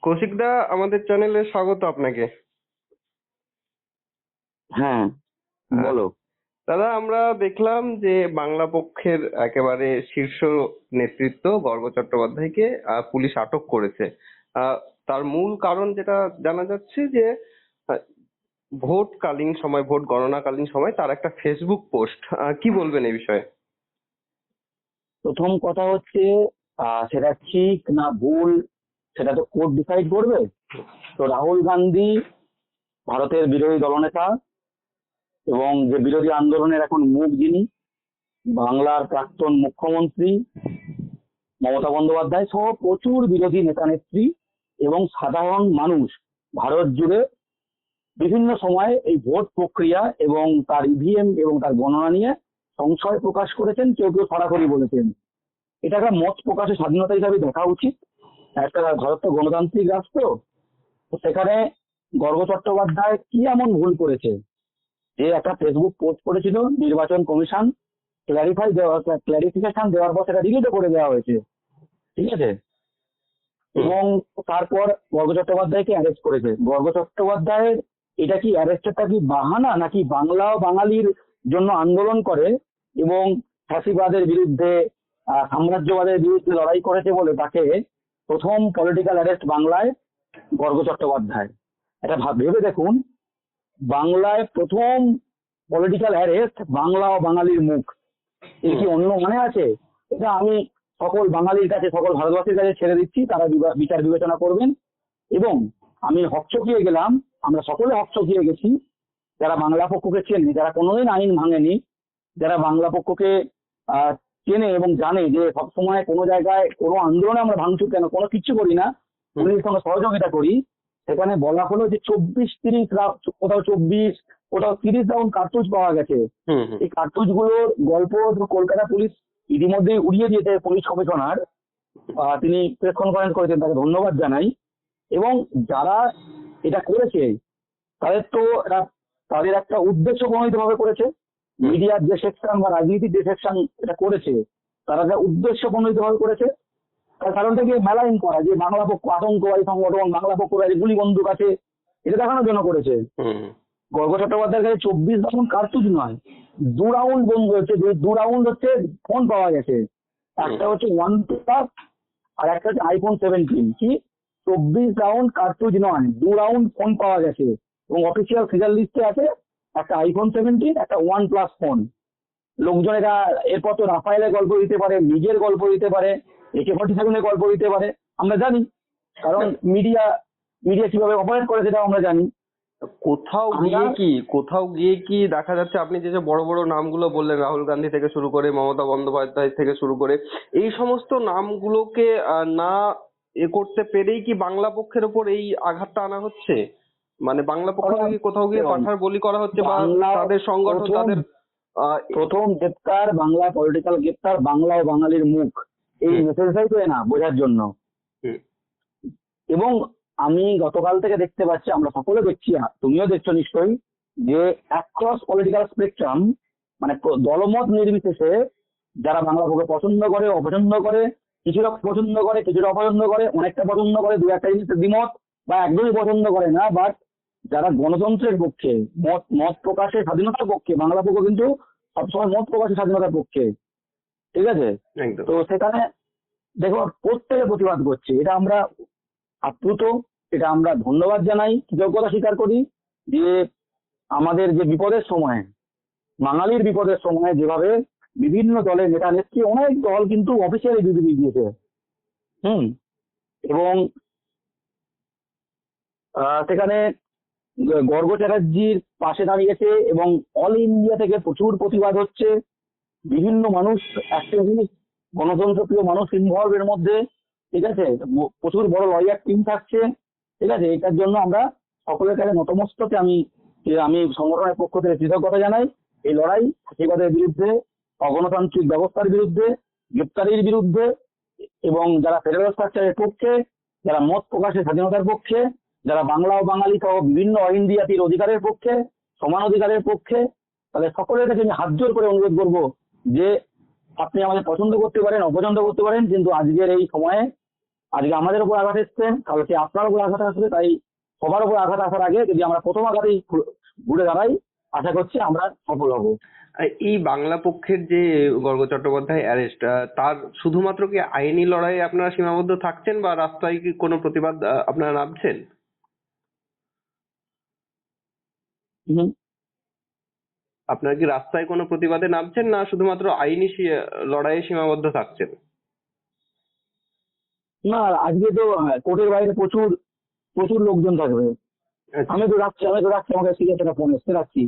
কৌশিকদা, আমাদের চ্যানেলে স্বাগত আপনাকে। হ্যাঁ, আহ, বলো। দাদা, আমরা দেখলাম যে বাংলা পক্ষের একেবারে শীর্ষ নেতৃত্ব গর্গ চট্টোপাধ্যায়কে পুলিশ আটক করেছে। আহ, তার মূল কারণ যেটা জানা যাচ্ছে যে আহ, ভোটকালীন সময়, ভোট গণনাকালীন সময় তার একটা ফেসবুক পোস্ট। কি বলবেন এই বিষয়ে? প্রথম কথা হচ্ছে সেটা ঠিক না ভুল সেটা তো কোর্ট ডিসাইড করবে। তো রাহুল গান্ধী ভারতের বিরোধী দলনেতা এবং যে বিরোধী আন্দোলনের এখন মুখ, যিনি বাংলার প্রাক্তন মুখ্যমন্ত্রী মমতা বন্দ্যোপাধ্যায় সহ প্রচুর বিরোধী নেতা নেত্রী এবং সাধারণ মানুষ ভারত জুড়ে বিভিন্ন সময়ে এই ভোট প্রক্রিয়া এবং তার ইভিএম এবং তার গণনা নিয়ে সংশয় প্রকাশ করেছেন, কেউ কেউ সরাসরি বলেছেন। এটা একটা মত প্রকাশের স্বাধীনতা হিসাবে দেখা উচিত। একটা ভারত তো গণতান্ত্রিক রাষ্ট্র, তো সেখানে গর্গ চট্টোপাধ্যায় কি এমন ভুল করেছে যে একটা ফেসবুক পোস্ট করেছিল, নির্বাচন কমিশন ক্লারিফিকেশন দেওয়ার পর সেটা ডিলিটও করে দেওয়া হয়েছে, ঠিক আছে। এবং তারপর গর্গ চট্টোপাধ্যায়কে অ্যারেস্ট করেছে। গর্গ চট্টোপাধ্যায়ের এটা কি অ্যারেস্টটা কি বাহানা, নাকি বাংলা ও বাঙালির জন্য আন্দোলন করে এবং ফ্যাসিবাদের বিরুদ্ধে সাম্রাজ্যবাদের বিরুদ্ধে লড়াই করেছে বলে তাকে প্রথম পলিটিক্যাল অ্যারেস্ট বাংলায় গর্গ চট্টোপাধ্যায়? এটা ভেবে দেখুন, বাংলায় প্রথম পলিটিক্যাল অ্যারেস্ট বাংলা ও বাঙালির মুখ। এর কি অন্য মানে আছে? এটা আমি সকল বাঙালির কাছে, সকল ভারতবাসীর কাছে ছেড়ে দিচ্ছি, তারা বিচার বিবেচনা করবেন। এবং আমি হকচকিয়ে গেলাম, আমরা সকলে হকচকিয়ে গেছি, যারা বাংলা পক্ষকে চেনে, যারা কোনোদিন আইন ভাঙেনি, যারা বাংলা পক্ষকে চেনে এবং জানে যে সবসময় কোনো জায়গায় কোনো আন্দোলনে আমরা ভাঙচুর কেন কোনো কিচ্ছু করি না, পুলিশের সঙ্গে সহযোগিতা করি। সেখানে বলা হলো যে 24-30 কোথাও 24, কোথাও 30 রাউন্ড কার্তুজ পাওয়া গেছে। এই কার্তুজ গুলোর গল্প কলকাতা পুলিশ ইতিমধ্যেই উড়িয়ে দিয়েছে। পুলিশ কমিশনার তিনি প্রেস কনফারেন্স করেছেন, তাকে ধন্যবাদ জানাই। এবং যারা এটা করেছে তাদের একটা উদ্দেশ্য প্রণোদিত ভাবে করেছে। মিডিয়ার যে সেকশন বা রাজনীতির যে সেকশন এটা করেছে, তারা যা উদ্দেশ্য প্রণোদিত ভাবে করেছে, তার কারণটা কি মেলাইন করা, যে বাংলা পক্ষ আতঙ্কবাদী সংগঠন, বাংলা পক্ষ গুলি বন্দুক আছে, এটা দেখানোর জন্য করেছে। গর্গ চট্টোপাধ্যায়ের কাছে 24 রাউন্ড কার্তুজ নয়, 2 রাউন্ড বন্ধু হচ্ছে, 2 রাউন্ড হচ্ছে ফোন পাওয়া গেছে। একটা হচ্ছে OnePlus আর একটা হচ্ছে iPhone 17। কি 24 রাউন্ড কার্তুজ নয়, 2 রাউন্ড ফোন পাওয়া গেছে। এবং অফিসিয়াল সিজার লিস্টে আছে একটা iPhone 17, একটা OnePlus ফোন। লোকজন এটা এরপর তো রাফায়েলের গল্প দিতে পারে, নিজের গল্প দিতে পারে, AK-47 গল্প দিতে পারে, আমরা জানি। কারণ মিডিয়া মিডিয়া কিভাবে অপারেট করে সেটা আমরা জানি। কোথাও গিয়ে কি দেখা যাচ্ছে, আপনি যে যে বড় বড় নামগুলো বললেন, রাহুল গান্ধী থেকে শুরু করে মমতা বন্দ্যোপাধ্যায় থেকে শুরু করে, এই সমস্ত নামগুলোকে না করতে পেরেই কি বাংলা পক্ষের ওপর এই আঘাতটা আনা হচ্ছে? মানে বাংলা পক্ষকে কি কোথাও গিয়ে পাঠার বলি করা হচ্ছে, বা তাদের সংগঠন তাদের প্রথম গ্রেপ্তার বাংলা পলিটিক্যাল গ্রেপ্তার বাংলা ও বাঙালির মুখ, এই মেসেজটাই তো না বোঝার জন্য। এবং আমি গতকাল থেকে দেখতে পাচ্ছি, আমরা সকলে দেখছি, তুমিও দেখছো নিশ্চয়ই, যে অ্যাক্রস পলিটিক্যাল স্পেকট্রাম, মানে দলমত নির্বিশেষে যারা বাংলা পক্ষে পছন্দ করে, অপছন্দ করে, কিছুটা পছন্দ করে, কিছুটা অপছন্দ করে, অনেকটা পছন্দ করে, দু একটা জিনিসের দ্বিমত, বা একদমই পছন্দ করে না, বাট যারা গণতন্ত্রের পক্ষে, মত মত প্রকাশের স্বাধীনতার পক্ষে, বাংলা পক্ষ কিন্তু সবসময় মত প্রকাশের স্বাধীনতার পক্ষে, ঠিক আছে। তো সেখানে দেখো প্রত্যেকে প্রতিবাদ করছে, এটা আমরা আপ্লুত, এটা আমরা ধন্যবাদ জানাই, কৃতজ্ঞতা স্বীকার করি যে আমাদের যে বিপদের সময়, বাঙালির বিপদের সময় যেভাবে বিভিন্ন দলের নেতা নেত্রী, অনেক দল কিন্তু অফিসিয়ালি বিবৃতি দিয়েছে। এবং সেখানে গর্গ চ্যাটার্জির পাশে দাঁড়িয়েছে এবং অল ইন্ডিয়া থেকে প্রচুর প্রতিবাদ হচ্ছে। বিভিন্ন মানুষ, অ্যাক্টিভিস্ট, গণতন্ত্রপ্রিয় মানুষ ইনভলভ এর মধ্যে, ঠিক আছে। প্রচুর বড় লয়ার টিম থাকছে, ঠিক আছে। এটার জন্য আমরা সকলের কাছে নতমস্তকে আমি সংগঠনের পক্ষ থেকে কৃতজ্ঞতা জানাই। এই লড়াই ফ্যাসিবাদের বিরুদ্ধে, অগণতান্ত্রিক ব্যবস্থার বিরুদ্ধে, গ্রেপ্তারির বিরুদ্ধে, এবং যারা ফেডারেল স্ট্রাকচারের পক্ষে, যারা মত প্রকাশের স্বাধীনতার পক্ষে, যারা বাংলা ও বাঙালি সহ বিভিন্ন অহিন্দি জাতির অধিকারের পক্ষে, সমান অধিকারের পক্ষে, তাহলে সকলের কাছে আমি হাত জোর করে অনুরোধ করবো যে আপনি আমাদের পছন্দ করতে পারেন, অপছন্দ করতে পারেন, কিন্তু আজকের এই সময়ে আজকে আমাদের উপর আঘাত এসছেন, কালকে আপনার উপর আঘাত আসবে, তাই সবার উপর আঘাত আসার আগে যদি আমরা প্রথম আঘাতেই ঘুরে দাঁড়াই, আশা করছি আমরা সফল হব। এই বাংলা পক্ষের যে গর্গ চট্টোপাধ্যায় অ্যারেস্ট, তার শুধুমাত্র কি আইনি লড়াইয়ে আপনারা সীমাবদ্ধ থাকছেন, বা রাস্তায় কি কোনো প্রতিবাদ আপনারা নামছেন? হুম। আপনারা কি রাস্তায় কোনো প্রতিবাদে নামছেন, না শুধুমাত্র আইনি লড়াইয়ে সীমাবদ্ধ থাকছেন? না, আজকে তো কোর্টের বাইরে প্রচুর প্রচুর লোকজন থাকবে। আচ্ছা। আমি তো রাখছি, আমাকে ঠিক আছে, একটা ফোন এসছে, রাখছি।